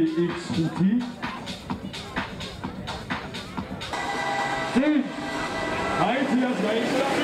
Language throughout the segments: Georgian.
X5 აიციას გაიწერა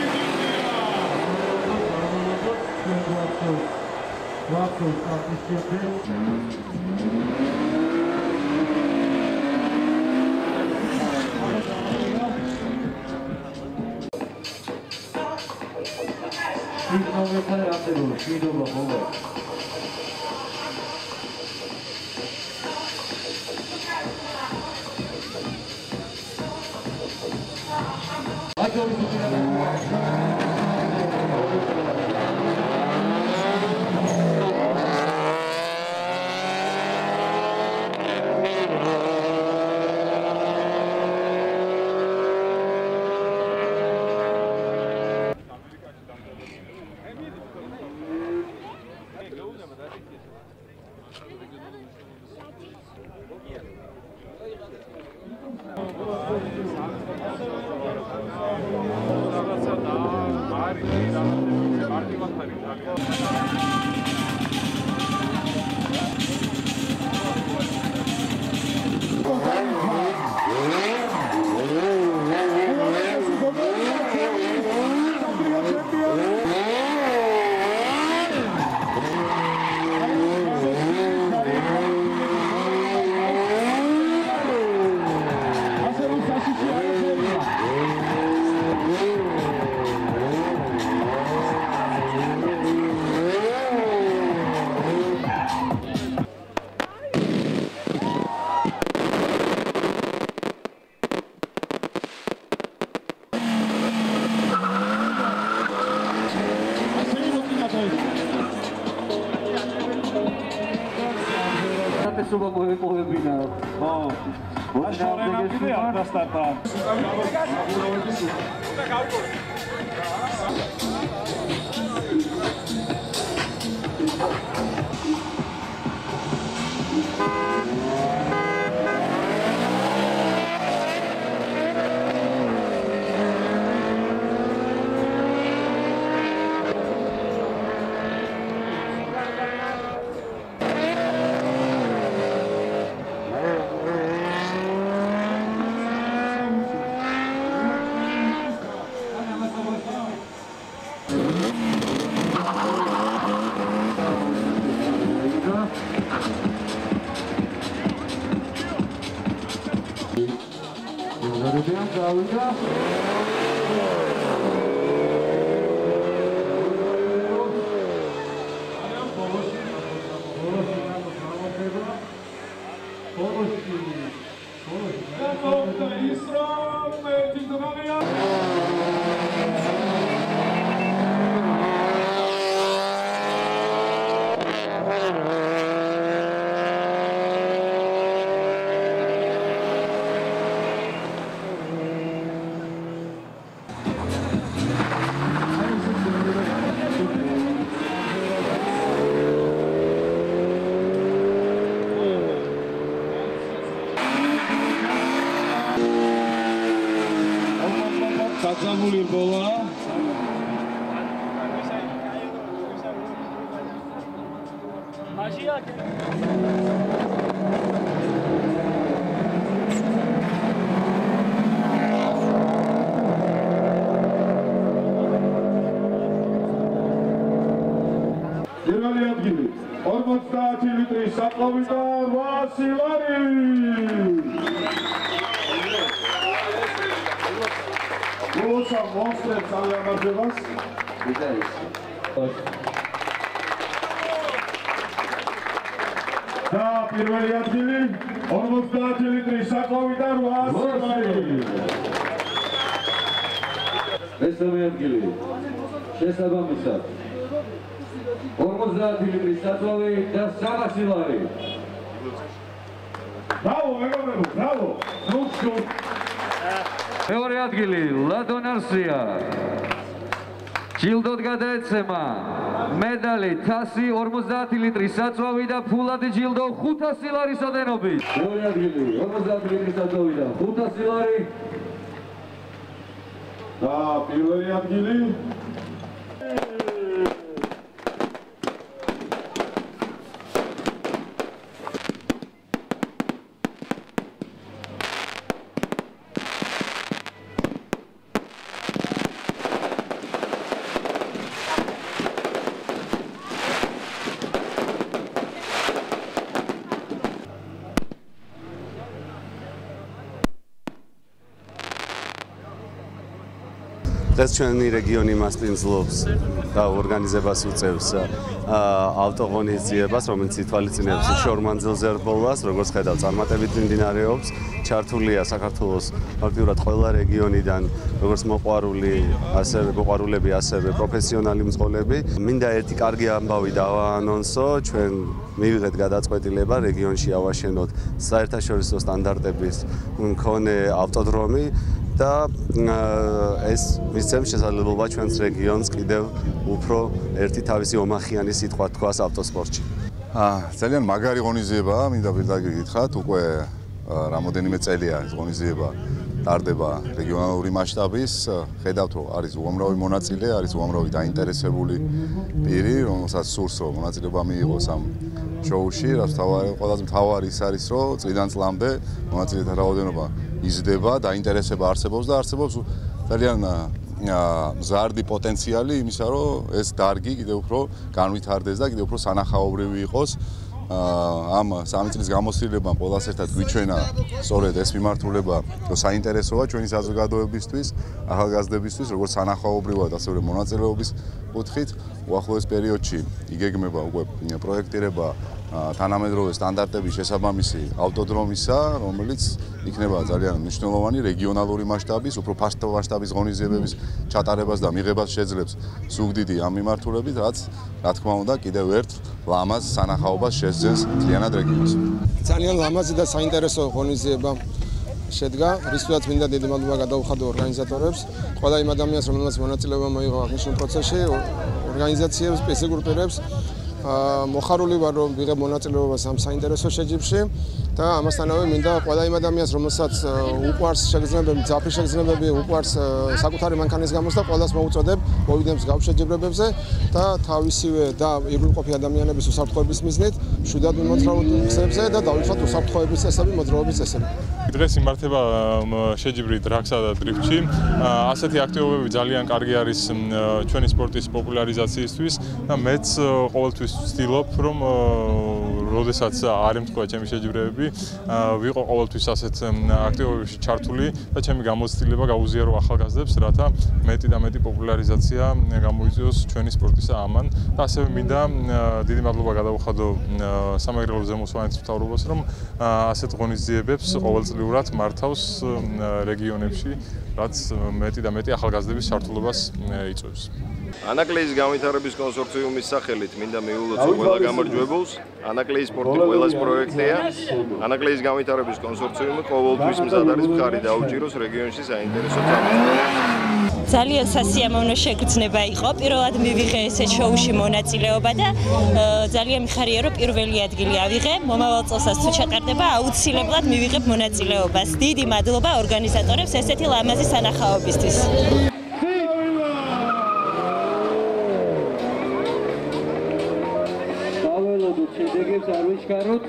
Saçamuli bola. Magia. პირველი ადგილი 50 ლიტრის საყლავი და 800 ლარი. Rosa monster salvamajevas. Da პირველი ადგილი 50 ლიტრის საყლავი და 800 ლარი. მესამე ადგილი შესაბამისად 50 ლიტრის საყლავი და 300 ლარი. Bravo, მეგობრებო, bravo. ნუჩუ მეორე ადგილი ლადონ არსია ჯილდოდ გადაეცემა медали თასი 50 ლიტრის საწვავი და ფულადი ჯილდო 500 ლარის ოდენობით. მეორე ადგილი 50 ლიტრის საწვავი და 500 ლარი. და პირველი ადგილი დღეს ჩვენი რეგიონი მასპინძლობს და ორგანიზებას უწევს ავტოღონისძიებას, რომელიც ითვალისწინებს შორმანძილზე რბოლას, როგორც ხედავთ, წარმატებით მიმდინარეობს. ჩართულია საქართველოს ფაქტიურად ყველა რეგიონიდან, როგორც მოყვარულები, ასევე პროფესიონალი მძღოლები. მინდა ერთი კარგი ამბავი დავაანონსო, ჩვენ მივიღეთ გადაწყვეტილება რეგიონში ავაშენოთ საერთაშორისო სტანდარტების მქონე ავტოდრომი და ეს მისცემს შესაძლებლობა ჩვენს რეგიონს კიდევ უფრო ერთი თავისი ომახიანი სიტყვა თქვას ავტოსპორტში. ძალიან მაგარი ღონისძიებაა, მინდა პირდაპირ გითხრათ, უკვე რამოდენიმე წელია ეს ღონისძიება ტარდება რეგიონალური მასშტაბის. ხედავთ, რომ არის უამრავი მონაწილე, არის უამრავი დაინტერესებული პირი, რომელსაც სურს რომ მონაწილეობა მიიღოს ამ შოუში. ყველაზე მთავარი ის არის, რომ წლიდან წლამდე მონაწილეთა რაოდენობა იზრდება, დაინტერესება არსებობს და არსებობს ძალიან მზარდი პოტენციალი იმისა, რომ ეს დარგი კიდევ უფრო განვითარდეს და კიდევ უფრო სანახაობრივი იყოს. ამ 3 წლის გამოცდილებამ ყველას ერთად გვიჩვენა სწორედ ეს მიმართულება, რომ საინტერესოა ჩვენი საზოგადოებისთვის, ახალგაზრდებისთვის, როგორც სანახაობრივად, ასევე მონაწილეობის კუთხით. უახლოეს პერიოდში იგეგმება უკვე პროექტირება თანამედროვე სტანდარტების შესაბამისი ავტოდრომისა, რომელიც იქნება ძალიან მნიშვნელოვანი რეგიონალური მასშტაბის, უფრო ფართო მასშტაბის ღონისძიებების ჩატარებას და მიღებას შეძლებს ზუგდიდი ამ მიმართულებით, რაც რა თქმა უნდა კიდევ ერთ ლამაზ სანახაობას შესძენს მთლიანად რეგიონს. ძალიან ლამაზი და საინტერესო ღონისძიება შედგა, რისთვისაც მინდა დიდი მადლობა გადაუხადო ორგანიზატორებს, ყველა იმ ადამიანს, რომელმაც მონაწილეობა მოიღო აღნიშნულ პროცესში, ორგანიზაციებს, სპეციალურ პირებს. მოხარული ვარ, რომ ვიღებ მონაწილეობას ამ საინტერესო შეჯიბრში და ამასთანავე მინდა ყველა იმ ადამიანს, რომელსაც უყვარს შეგრძნებები, ძაფი შეგრძნებები, უყვარს საკუთარი მანქანის გამოსვლა, ყველას მოუწოდებ, მოვიდემს გავ შეჯიბრებებზე და თავისივე და ირგვლივყოფი ადამიანების უსაფრთხოების მიზნით მშვიდად მიმოძრაოთ გზებზე და დავიცვათ უსაფრთხოების წესები, მოძრაობის წესები. დღეს იმართება შეჯიბრი დრაგსა და დრიფტში. ასეთი აქტივობები ძალიან კარგი არის ჩვენი სპორტის პოპულარიზაციისთვის და მეც ყოველთვის ვცდილობ, რომ როდესაც არ ემთხვევა ჩემი შეჯიბრებები, ვიყო ყოველთვის ასეთ აქტივობებში ჩართული და ჩემი გამოცდილება გაუზიარო ახალგაზრდებს, რათა მეტი და მეტი პოპულარიზაცია გამოიწვიოს ჩვენი სპორტისა ამან. და ასევე მინდა დიდი მადლობა გადაუხადო სამეგრელო ზემოსვანეთის მთავრობას, რომ ასეთ ღონისძიებებს ყოველწლიურად მართავს რეგიონებში, რაც მეტი და მეტი ახალგაზრდების ჩართულობას იწვევს. ანაკლეის განვითარების კონსორციუმის სახელით მინდა მიულოცო ყველა გამარჯვებულს. ანაკლეის სპორტი ყველას პროექტია. ანაკლეის განვითარების კონსორციუმი ყოველთვის მზად არის მხარი დაუჭიროს რეგიონში საინტერესო წამოწყებას. ძალიან სასიამოვნო შეგრძნება იყო. პირველად მივიღე ესეთ შოუში მონაწილეობა და ძალიან მიხარია, რომ პირველი ადგილი ავიღე. მომავალ წელსაც თუ ჩატარდება, აუცილებლად მივიღებ მონაწილეობას. დიდი მადლობა ორგანიზატორებს ესეთი ლამაზი სანახაობისთვის. შედეგებს არ ვიჩქაროთ.